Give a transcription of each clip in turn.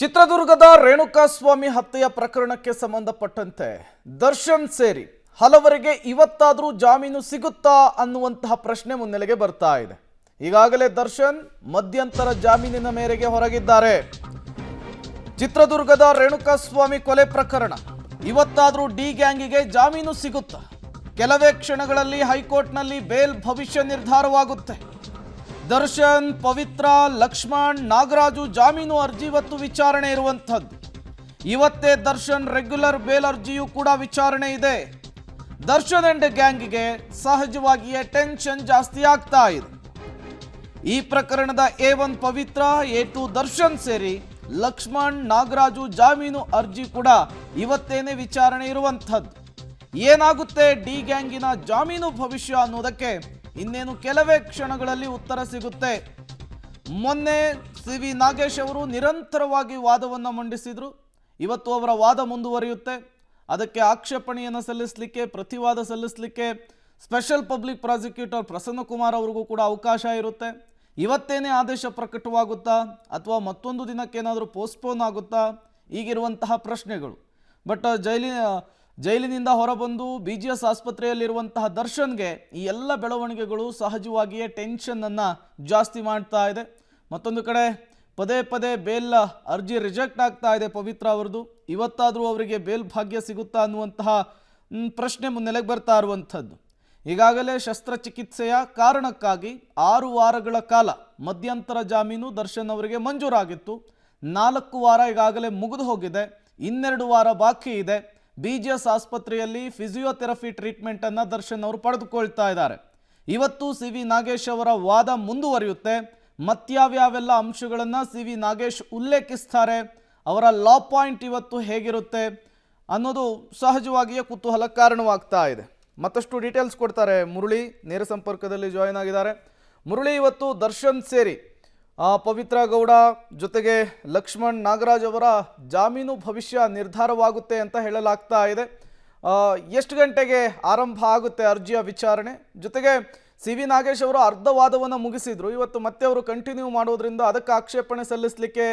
ಚಿತ್ರದುರ್ಗದ ರೇಣುಕಾಸ್ವಾಮಿ ಹತ್ಯೆಯ ಪ್ರಕರಣಕ್ಕೆ ಸಂಬಂಧಪಟ್ಟಂತೆ ದರ್ಶನ್ ಸೇರಿ ಹಲವರಿಗೆ ಇವತ್ತಾದರೂ ಜಾಮೀನು ಸಿಗುತ್ತಾ ಅನ್ನುವಂತಹ ಪ್ರಶ್ನೆ ಮುನ್ನೆಲೆಗೆ ಬರ್ತಾ ಇದೆ. ಈಗಾಗಲೇ ದರ್ಶನ್ ಮಧ್ಯಂತರ ಜಾಮೀನಿನ ಮೇರೆಗೆ ಹೊರಗಿದ್ದಾರೆ. ಚಿತ್ರದುರ್ಗದ ರೇಣುಕಾಸ್ವಾಮಿ ಕೊಲೆ ಪ್ರಕರಣ ಇವತ್ತಾದರೂ ಡಿ ಗ್ಯಾಂಗಿಗೆ ಜಾಮೀನು ಸಿಗುತ್ತಾ? ಕೆಲವೇ ಕ್ಷಣಗಳಲ್ಲಿ ಹೈಕೋರ್ಟ್ನಲ್ಲಿ ಬೇಲ್ ಭವಿಷ್ಯ ನಿರ್ಧಾರವಾಗುತ್ತೆ. ದರ್ಶನ್, ಪವಿತ್ರ, ಲಕ್ಷ್ಮಣ್, ನಾಗರಾಜು ಜಾಮೀನು ಅರ್ಜಿ ಇವತ್ತು ವಿಚಾರಣೆ ಇರುವಂಥದ್ದು. ಇವತ್ತೇ ದರ್ಶನ್ ರೆಗ್ಯುಲರ್ ಬೇಲ್ ಅರ್ಜಿಯೂ ಕೂಡ ವಿಚಾರಣೆ ಇದೆ. ದರ್ಶನ್ ಅಂಡ್ ಗ್ಯಾಂಗಿಗೆ ಸಹಜವಾಗಿಯೇ ಟೆನ್ಷನ್ ಜಾಸ್ತಿ ಆಗ್ತಾ ಇದೆ. ಈ ಪ್ರಕರಣದ A1 ಪವಿತ್ರ, A2 ದರ್ಶನ್ ಸೇರಿ ಲಕ್ಷ್ಮಣ್, ನಾಗರಾಜು ಜಾಮೀನು ಅರ್ಜಿ ಕೂಡ ಇವತ್ತೇನೆ ವಿಚಾರಣೆ ಇರುವಂಥದ್ದು. ಏನಾಗುತ್ತೆ ಡಿ ಗ್ಯಾಂಗಿನ ಜಾಮೀನು ಭವಿಷ್ಯ ಅನ್ನೋದಕ್ಕೆ ಇನ್ನೇನು ಕೆಲವೇ ಕ್ಷಣಗಳಲ್ಲಿ ಉತ್ತರ ಸಿಗುತ್ತೆ. ಮೊನ್ನೆ ಸಿ.ವಿ. ನಾಗೇಶ್ ಅವರು ನಿರಂತರವಾಗಿ ವಾದವನ್ನು ಮಂಡಿಸಿದ್ರು. ಇವತ್ತು ಅವರ ವಾದ ಮುಂದುವರಿಯುತ್ತೆ. ಅದಕ್ಕೆ ಆಕ್ಷೇಪಣೆಯನ್ನು ಸಲ್ಲಿಸಲಿಕ್ಕೆ, ಪ್ರತಿವಾದ ಸಲ್ಲಿಸಲಿಕ್ಕೆ ಸ್ಪೆಷಲ್ ಪಬ್ಲಿಕ್ ಪ್ರಾಸಿಕ್ಯೂಟರ್ ಪ್ರಸನ್ನಕುಮಾರ್ ಅವ್ರಿಗೂ ಕೂಡ ಅವಕಾಶ ಇರುತ್ತೆ. ಇವತ್ತೇನೇ ಆದೇಶ ಪ್ರಕಟವಾಗುತ್ತಾ ಅಥವಾ ಮತ್ತೊಂದು ದಿನಕ್ಕೇನಾದರೂ ಪೋಸ್ಟ್ಪೋನ್ ಆಗುತ್ತಾ? ಈಗಿರುವಂತಹ ಪ್ರಶ್ನೆಗಳು. ಬಟ್ ಜೈಲಿನಿಂದ ಹೊರಬಂದು BGS ಆಸ್ಪತ್ರೆಯಲ್ಲಿರುವಂತಹ ದರ್ಶನ್ಗೆ ಈ ಎಲ್ಲ ಬೆಳವಣಿಗೆಗಳು ಸಹಜವಾಗಿಯೇ ಟೆನ್ಷನ್ನನ್ನು ಜಾಸ್ತಿ ಮಾಡ್ತಾ ಇದೆ. ಮತ್ತೊಂದು ಕಡೆ ಪದೇ ಪದೇ ಬೇಲ್ ಅರ್ಜಿ ರಿಜೆಕ್ಟ್ ಆಗ್ತಾ ಇದೆ ಪವಿತ್ರ ಅವ್ರದ್ದು. ಇವತ್ತಾದರೂ ಅವರಿಗೆ ಬೇಲ್ ಭಾಗ್ಯ ಸಿಗುತ್ತಾ ಅನ್ನುವಂತಹ ಪ್ರಶ್ನೆ ಮುನ್ನೆಲೆಗೆ ಬರ್ತಾ ಇರುವಂಥದ್ದು. ಈಗಾಗಲೇ ಶಸ್ತ್ರಚಿಕಿತ್ಸೆಯ ಕಾರಣಕ್ಕಾಗಿ 6 ವಾರಗಳ ಕಾಲ ಮಧ್ಯಂತರ ಜಾಮೀನು ದರ್ಶನ್ ಅವರಿಗೆ ಮಂಜೂರಾಗಿತ್ತು. 4 ವಾರ ಈಗಾಗಲೇ ಮುಗಿದು ಹೋಗಿದೆ. 2 ವಾರ ಬಾಕಿ ಇದೆ. BGS ಆಸ್ಪತ್ರೆಯಲ್ಲಿ ಫಿಸಿಯೋಥೆರಪಿ ಟ್ರೀಟ್ಮೆಂಟನ್ನು ದರ್ಶನ್ ಅವರು ಪಡೆದುಕೊಳ್ತಾ ಇದ್ದಾರೆ. ಇವತ್ತು ಸಿ.ವಿ. ನಾಗೇಶ್ ಅವರ ವಾದ ಮುಂದುವರಿಯುತ್ತೆ. ಮತ್ಯಾವ್ಯಾವೆಲ್ಲ ಅಂಶಗಳನ್ನು ಸಿ.ವಿ. ನಾಗೇಶ್ ಉಲ್ಲೇಖಿಸ್ತಾರೆ, ಅವರ ಲಾ ಪಾಯಿಂಟ್ ಇವತ್ತು ಹೇಗಿರುತ್ತೆ ಅನ್ನೋದು ಸಹಜವಾಗಿಯೇ ಕುತೂಹಲ ಕಾರಣವಾಗ್ತಾ ಇದೆ. ಮತ್ತಷ್ಟು ಡೀಟೇಲ್ಸ್ ಕೊಡ್ತಾರೆ ಮುರಳಿ, ನೇರ ಸಂಪರ್ಕದಲ್ಲಿ ಜಾಯಿನ್ ಆಗಿದ್ದಾರೆ. ಮುರಳಿ, ಇವತ್ತು ದರ್ಶನ್ ಸೇರಿ ಪವಿತ್ರ ಗೌಡ ಜೊತೆಗೆ ಲಕ್ಷ್ಮಣ್, ನಾಗರಾಜ್ ಅವರ ಜಾಮೀನು ಭವಿಷ್ಯ ನಿರ್ಧಾರವಾಗುತ್ತೆ ಅಂತ ಹೇಳಲಾಗ್ತಾ ಇದೆ. ಎಷ್ಟು ಗಂಟೆಗೆ ಆರಂಭ ಆಗುತ್ತೆ ಅರ್ಜಿಯ ವಿಚಾರಣೆ? ಜೊತೆಗೆ ಸಿ.ವಿ. ನಾಗೇಶ್ ಅವರು ಅರ್ಧ ವಾದವನ್ನು ಮುಗಿಸಿದ್ರು. ಇವತ್ತು ಮತ್ತೆ ಅವರು ಕಂಟಿನ್ಯೂ ಮಾಡೋದ್ರಿಂದ ಅದಕ್ಕೆ ಆಕ್ಷೇಪಣೆ ಸಲ್ಲಿಸಲಿಕ್ಕೆ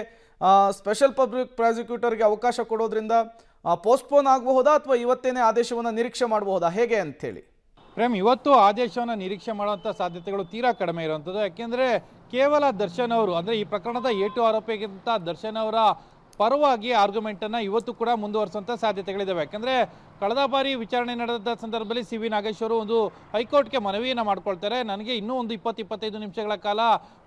ಸ್ಪೆಷಲ್ ಪಬ್ಲಿಕ್ ಪ್ರಾಸಿಕ್ಯೂಟರ್ಗೆ ಅವಕಾಶ ಕೊಡೋದ್ರಿಂದ ಪೋಸ್ಟ್ಪೋನ್ ಆಗಬಹುದಾ ಅಥವಾ ಇವತ್ತೇನೇ ಆದೇಶವನ್ನು ನಿರೀಕ್ಷೆ ಮಾಡಬಹುದಾ, ಹೇಗೆ ಅಂಥೇಳಿ? ಪ್ರೇಮ್, ಇವತ್ತು ಆದೇಶವನ್ನು ನಿರೀಕ್ಷೆ ಮಾಡುವಂಥ ಸಾಧ್ಯತೆಗಳು ತೀರಾ ಕಡಿಮೆ ಇರುವಂಥದ್ದು. ಯಾಕೆಂದರೆ ಕೇವಲ ದರ್ಶನ್ ಅವರು, ಅಂದರೆ ಈ ಪ್ರಕರಣದ A2 ಆರೋಪಿಗಿಂತ ದರ್ಶನ್ ಅವರ ಪರವಾಗಿ ಆರ್ಗ್ಯುಮೆಂಟನ್ನು ಇವತ್ತು ಕೂಡ ಮುಂದುವರಿಸುವಂಥ ಸಾಧ್ಯತೆಗಳಿದ್ದಾವೆ. ಯಾಕೆಂದರೆ ಕಳೆದ ಬಾರಿ ವಿಚಾರಣೆ ನಡೆದ ಸಂದರ್ಭದಲ್ಲಿ ಸಿ.ವಿ. ನಾಗೇಶ್ ಅವರು ಒಂದು ಹೈಕೋರ್ಟ್ಗೆ ಮನವಿಯನ್ನು ಮಾಡ್ಕೊಳ್ತಾರೆ, ನನಗೆ ಇನ್ನೂ ಒಂದು 20-25 ನಿಮಿಷಗಳ ಕಾಲ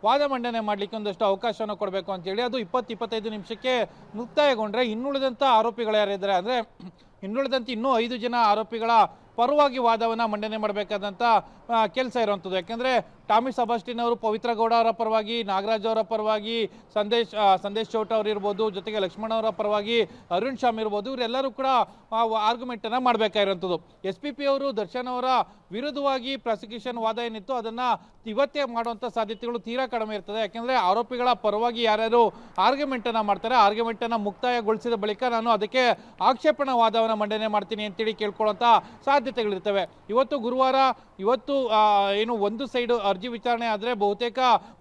ವಾದ ಮಂಡನೆ ಮಾಡಲಿಕ್ಕೆ ಒಂದಷ್ಟು ಅವಕಾಶವನ್ನು ಕೊಡಬೇಕು ಅಂತೇಳಿ. ಅದು 20-25 ನಿಮಿಷಕ್ಕೆ ಮುಕ್ತಾಯಗೊಂಡ್ರೆ ಇನ್ನುಳಿದಂಥ ಆರೋಪಿಗಳು ಯಾರಿದ್ದಾರೆ, ಅಂದರೆ ಇನ್ನುಳಿದಂತೆ ಇನ್ನೂ 5 ಜನ ಆರೋಪಿಗಳ ಪರವಾಗಿ ವಾದವನ್ನು ಮಂಡನೆ ಮಾಡಬೇಕಾದಂಥ ಕೆಲಸ ಇರುವಂಥದ್ದು. ಯಾಕೆಂದರೆ ಟಾಮಿ ಸಬಾಸ್ಟಿನ್ ಅವರು ಪವಿತ್ರ ಗೌಡ ಅವರ ಪರವಾಗಿ, ನಾಗರಾಜ್ ಅವರ ಪರವಾಗಿ ಸಂದೇಶ್ ಚೌಟ ಅವರು ಇರ್ಬೋದು, ಜೊತೆಗೆ ಲಕ್ಷ್ಮಣ್ ಅವರ ಪರವಾಗಿ ಅರುಣ್ ಶಾಮ್ ಇರ್ಬೋದು, ಇವರೆಲ್ಲರೂ ಕೂಡ ಆರ್ಗ್ಯುಮೆಂಟನ್ನು ಮಾಡಬೇಕಾಗಿರುವಂಥದ್ದು. SPP ಅವರು ದರ್ಶನ್ ಅವರ ವಿರುದ್ಧವಾಗಿ ಪ್ರಾಸಿಕ್ಯೂಷನ್ ವಾದ ಏನಿತ್ತು ಅದನ್ನು ಇವತ್ತೇ ಮಾಡುವಂಥ ಸಾಧ್ಯತೆಗಳು ತೀರಾ ಕಡಿಮೆ ಇರ್ತದೆ. ಯಾಕೆಂದರೆ ಆರೋಪಿಗಳ ಪರವಾಗಿ ಯಾರ್ಯಾರು ಆರ್ಗ್ಯುಮೆಂಟನ್ನು ಮಾಡ್ತಾರೆ, ಆರ್ಗ್ಯುಮೆಂಟನ್ನು ಮುಕ್ತಾಯಗೊಳಿಸಿದ ಬಳಿಕ ನಾನು ಅದಕ್ಕೆ ಆಕ್ಷೇಪಣಾ ವಾದವನ್ನು ಮಂಡನೆ ಮಾಡ್ತೀನಿ ಅಂತೇಳಿ ಕೇಳ್ಕೊಳ್ಳುವಂಥ ಸಾಧ್ಯತೆಗಳಿರ್ತವೆ. ಇವತ್ತು ಗುರುವಾರ, ಇವತ್ತು ಏನು ಒಂದು ಸೈಡು ಅರ್ಜಿ ವಿಚಾರಣೆ ಆದರೆ ಬಹುತೇಕ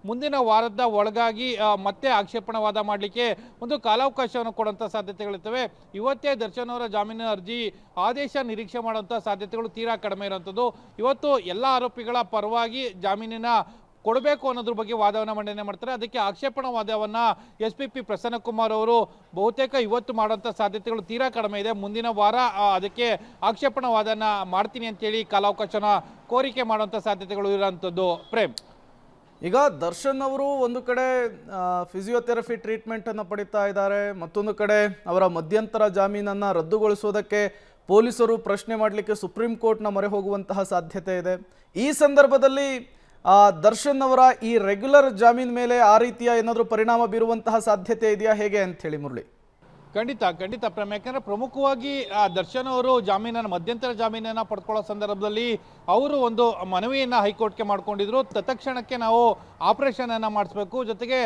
ಮುಂದಿನ ವಾರದ ಒಳಗಾಗಿ ಮತ್ತೆ ಆಕ್ಷೇಪಣಾ ವಾದ ಮಾಡಲಿಕ್ಕೆ ಒಂದು ಕಾಲಾವಕಾಶವನ್ನು ಕೊಡುವಂಥ ಸಾಧ್ಯತೆಗಳಿರ್ತವೆ. ಇವತ್ತೇ ದರ್ಶನ್ ಅವರ ಜಾಮೀನು ಅರ್ಜಿ ಆದೇಶ ನಿರೀಕ್ಷೆ ಮಾಡುವಂಥ ಸಾಧ್ಯತೆಗಳು ತೀರಾ ಕಡಿಮೆ ಇರುವಂಥದ್ದು. ಇವತ್ತು ಎಲ್ಲ ಆರೋಪಿಗಳ ಪರವಾಗಿ ಜಾಮೀನಿನ ಕೊಡಬೇಕು ಅನ್ನೋದ್ರ ಬಗ್ಗೆ ವಾದವನ್ನು ಮಂಡನೆ ಮಾಡ್ತಾರೆ. ಅದಕ್ಕೆ ಆಕ್ಷೇಪಣಾ ವಾದವನ್ನು SPP ಪ್ರಸನ್ನಕುಮಾರ್ ಅವರು ಬಹುತೇಕ ಇವತ್ತು ಮಾಡುವಂಥ ಸಾಧ್ಯತೆಗಳು ತೀರಾ ಕಡಿಮೆ ಇದೆ. ಮುಂದಿನ ವಾರ ಅದಕ್ಕೆ ಆಕ್ಷೇಪಣಾ ವಾದನ ಮಾಡ್ತೀನಿ ಅಂತೇಳಿ ಕಾಲಾವಕಾಶನ ಕೋರಿಕೆ ಮಾಡುವಂಥ ಸಾಧ್ಯತೆಗಳು ಇರೋಂಥದ್ದು. ಪ್ರೇಮ್, ಈಗ ದರ್ಶನ್ ಅವರು ಒಂದು ಕಡೆ ಫಿಸಿಯೋಥೆರಪಿ ಟ್ರೀಟ್ಮೆಂಟನ್ನು ಪಡಿತಾ ಇದ್ದಾರೆ, ಮತ್ತೊಂದು ಕಡೆ ಅವರ ಮಧ್ಯಂತರ ಜಾಮೀನನ್ನು ರದ್ದುಗೊಳಿಸೋದಕ್ಕೆ ಪೊಲೀಸರು ಪ್ರಶ್ನೆ ಮಾಡಲಿಕ್ಕೆ ಸುಪ್ರೀಂ ಕೋರ್ಟ್ನ ಮೊರೆ ಹೋಗುವಂತಹ ಸಾಧ್ಯತೆ ಇದೆ. ಈ ಸಂದರ್ಭದಲ್ಲಿ ದರ್ಶನ್ ಅವರ ಈ ರೆಗ್ಯುಲರ್ ಜಾಮೀನ್ ಮೇಲೆ ಆ ರೀತಿಯ ಏನಾದರೂ ಪರಿಣಾಮ ಬೀರುವಂತಹ ಸಾಧ್ಯತೆ ಇದೆಯಾ, ಹೇಗೆ ಅಂಥೇಳಿ ಮುರಳಿ? ಖಂಡಿತ ಪ್ರೇಮ್, ಯಾಕಂದರೆ ಪ್ರಮುಖವಾಗಿ ದರ್ಶನ್ ಅವರು ಮಧ್ಯಂತರ ಜಾಮೀನನ್ನು ಪಡ್ಕೊಳ್ಳೋ ಸಂದರ್ಭದಲ್ಲಿ ಅವರು ಒಂದು ಮನವಿಯನ್ನು ಹೈಕೋರ್ಟ್ಗೆ ಮಾಡ್ಕೊಂಡಿದ್ರು. ತತ್ಕ್ಷಣಕ್ಕೆ ನಾವು ಆಪರೇಷನನ್ನು ಮಾಡಿಸ್ಬೇಕು, ಜೊತೆಗೆ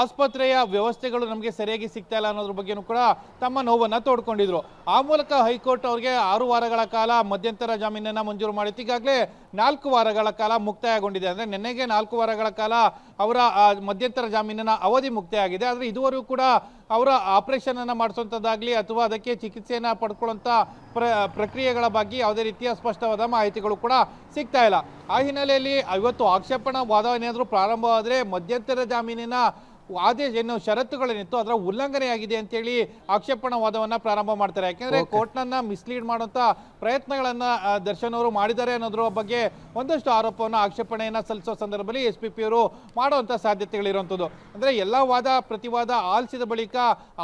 ಆಸ್ಪತ್ರೆಯ ವ್ಯವಸ್ಥೆಗಳು ನಮಗೆ ಸರಿಯಾಗಿ ಸಿಗ್ತಾ ಇಲ್ಲ ಅನ್ನೋದ್ರ ಬಗ್ಗೆನೂ ಕೂಡ ತಮ್ಮ ನೋವನ್ನು ತೋಡ್ಕೊಂಡಿದ್ರು. ಆ ಮೂಲಕ ಹೈಕೋರ್ಟ್ ಅವರಿಗೆ 6 ವಾರಗಳ ಕಾಲ ಮಧ್ಯಂತರ ಜಾಮೀನನ್ನು ಮಂಜೂರು ಮಾಡಿತ್ತು. ಈಗಾಗಲೇ 4 ವಾರಗಳ ಕಾಲ ಮುಕ್ತಾಯಗೊಂಡಿದೆ. ಅಂದರೆ ನಿನ್ನೆಗೆ 4 ವಾರಗಳ ಕಾಲ ಅವರ ಮಧ್ಯಂತರ ಜಾಮೀನಿನ ಅವಧಿ ಮುಕ್ತಾಯ ಆಗಿದೆ. ಆದರೆ ಇದುವರೆಗೂ ಕೂಡ ಅವರ ಆಪರೇಷನ್ ಅನ್ನು ಮಾಡಿಸುವಂಥದ್ದಾಗಲಿ ಅಥವಾ ಅದಕ್ಕೆ ಚಿಕಿತ್ಸೆಯನ್ನು ಪಡ್ಕೊಳ್ಳುವಂಥ ಪ್ರಕ್ರಿಯೆಗಳ ಬಗ್ಗೆ ಯಾವುದೇ ರೀತಿಯ ಸ್ಪಷ್ಟವಾದ ಮಾಹಿತಿಗಳು ಕೂಡ ಸಿಗ್ತಾ ಇಲ್ಲ. ಆ ಹಿನ್ನೆಲೆಯಲ್ಲಿ ಇವತ್ತು ಆಕ್ಷೇಪಣಾ ವಾದ ಏನಾದರೂ ಪ್ರಾರಂಭವಾದರೆ ಮಧ್ಯಂತರ ಜಾಮೀನಿನ ಆದೇಶ ಏನು ಷರತ್ತುಗಳೇನಿತ್ತು ಅದರ ಉಲ್ಲಂಘನೆಯಾಗಿದೆ ಅಂತೇಳಿ ಆಕ್ಷೇಪಣಾ ವಾದವನ್ನು ಪ್ರಾರಂಭ ಮಾಡ್ತಾರೆ. ಯಾಕೆಂದರೆ ಕೋರ್ಟ್ನನ್ನ ಮಿಸ್ಲೀಡ್ ಮಾಡುವಂಥ ಪ್ರಯತ್ನಗಳನ್ನು ದರ್ಶನ್ ಅವರು ಮಾಡಿದ್ದಾರೆ ಅನ್ನೋದ್ರ ಬಗ್ಗೆ ಒಂದಷ್ಟು ಆರೋಪವನ್ನು ಆಕ್ಷೇಪಣೆಯನ್ನು ಸಲ್ಲಿಸೋ ಸಂದರ್ಭದಲ್ಲಿ SPP ಅವರು ಮಾಡುವಂಥ ಸಾಧ್ಯತೆಗಳಿರುವಂಥದ್ದು. ಅಂದರೆ ಎಲ್ಲ ವಾದ ಪ್ರತಿವಾದ ಆಲಿಸಿದ ಬಳಿಕ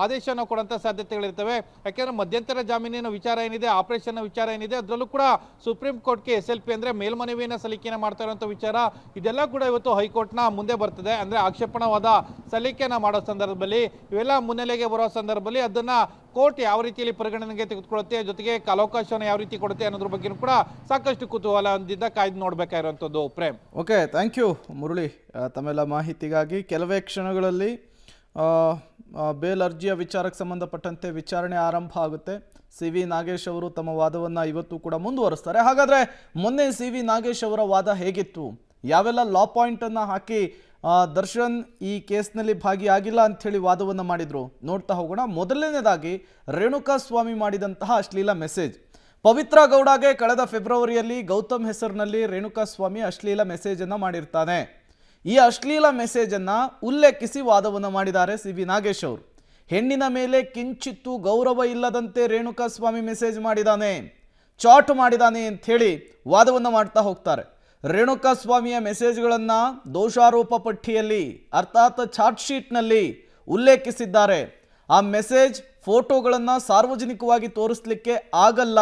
ಆದೇಶವನ್ನು ಕೊಡುವಂಥ ಸಾಧ್ಯತೆಗಳಿರ್ತವೆ. ಯಾಕೆಂದರೆ ಮಧ್ಯಂತರ ಜಾಮೀನಿನ ವಿಚಾರ ಏನಿದೆ, ಆಪರೇಷನ್ ವಿಚಾರ ಏನಿದೆ, ಅದರಲ್ಲೂ ಕೂಡ ಸುಪ್ರೀಂ ಕೋರ್ಟ್ಗೆ SLP ಅಂದರೆ ಮೇಲ್ಮನವಿಯನ್ನು ಸಲ್ಲಿಕೆಯನ್ನು ಮಾಡ್ತಾ ಇರುವಂಥ ವಿಚಾರ ಇದೆಲ್ಲ ಕೂಡ ಇವತ್ತು ಹೈಕೋರ್ಟ್ನ ಮುಂದೆ ಬರ್ತದೆ. ಅಂದರೆ ಆಕ್ಷೇಪಣಾ ವಾದ ಸಲ್ಲಿಕೆಯನ್ನು ಮಾಡೋ ಸಂದರ್ಭದಲ್ಲಿ ಇವೆಲ್ಲ ಮುನ್ನೆಲೆಗೆ ಬರೋ ಸಂದರ್ಭದಲ್ಲಿ ಅದನ್ನು ಕೋರ್ಟ್ ಯಾವ ರೀತಿಯಲ್ಲಿ ಪರಿಗಣನೆಗೆ ತೆಗೆದುಕೊಳ್ಳುತ್ತೆ, ಜೊತೆಗೆ ಕಾಲಾವಕಾಶವನ್ನು ಯಾವ ರೀತಿ ಕೊಡುತ್ತೆ ಅನ್ನೋದ್ರ ಬಗ್ಗೆ ಕೂಡ ಸಾಕಷ್ಟು ಕುತೂಹಲದಿಂದ ಕಾಯ್ದು ನೋಡಬೇಕಾಗಿರುವಂಥದ್ದು. Prem, okay, thank you Murali ತಮ್ಮೆಲ್ಲ ಮಾಹಿತಿಗಾಗಿ. ಕೆಲವೇ ಕ್ಷಣಗಳಲ್ಲಿ ಬೇಲ್ ಅರ್ಜಿಯ ವಿಚಾರಕ್ಕೆ ಸಂಬಂಧಪಟ್ಟಂತೆ ವಿಚಾರಣೆ ಆರಂಭ ಆಗುತ್ತೆ. CV ನಾಗೇಶ್ ಅವರು ತಮ್ಮ ವಾದವನ್ನು ಇವತ್ತು ಕೂಡ ಮುಂದುವರಿಸ್ತಾರೆ. ಹಾಗಾದರೆ ಮೊನ್ನೆ CV ನಾಗೇಶ್ ಅವರ ವಾದ ಹೇಗಿತ್ತು, ಯಾವೆಲ್ಲ ಲಾ ಪಾಯಿಂಟನ್ನು ಹಾಕಿ ದರ್ಶನ್ ಈ ಕೇಸ್ನಲ್ಲಿ ಭಾಗಿಯಾಗಿಲ್ಲ ಅಂಥೇಳಿ ವಾದವನ್ನು ಮಾಡಿದರು ನೋಡ್ತಾ ಹೋಗೋಣ. ಮೊದಲನೇದಾಗಿ ರೇಣುಕಾ ಸ್ವಾಮಿ ಮಾಡಿದಂತಹ ಅಶ್ಲೀಲ ಮೆಸೇಜ್. ಪವಿತ್ರ ಗೌಡಗೆ ಕಳೆದ ಫೆಬ್ರವರಿಯಲ್ಲಿ ಗೌತಮ್ ಹೆಸರಿನಲ್ಲಿ ರೇಣುಕಾ ಸ್ವಾಮಿ ಅಶ್ಲೀಲ ಮೆಸೇಜನ್ನು ಮಾಡಿರ್ತಾನೆ. ಈ ಅಶ್ಲೀಲ ಮೆಸೇಜನ್ನು ಉಲ್ಲೇಖಿಸಿ ವಾದವನ್ನು ಮಾಡಿದ್ದಾರೆ CV ನಾಗೇಶ್ ಅವರು. ಹೆಣ್ಣಿನ ಮೇಲೆ ಕಿಂಚಿತ್ತೂ ಗೌರವ ಇಲ್ಲದಂತೆ ರೇಣುಕಾ ಸ್ವಾಮಿ ಮೆಸೇಜ್ ಮಾಡಿದ್ದಾನೆ, ಚಾಟ್ ಮಾಡಿದ್ದಾನೆ ಅಂಥೇಳಿ ವಾದವನ್ನು ಮಾಡ್ತಾ ಹೋಗ್ತಾರೆ. ರೇಣುಕಾ ಸ್ವಾಮಿಯ ಮೆಸೇಜ್ಗಳನ್ನು ದೋಷಾರೋಪ ಪಟ್ಟಿಯಲ್ಲಿ ಅರ್ಥಾತ್ ಚಾರ್ಜ್ ಶೀಟ್ನಲ್ಲಿ ಉಲ್ಲೇಖಿಸಿದ್ದಾರೆ. ಆ ಮೆಸೇಜ್ ಫೋಟೋಗಳನ್ನು ಸಾರ್ವಜನಿಕವಾಗಿ ತೋರಿಸಲಿಕ್ಕೆ ಆಗಲ್ಲ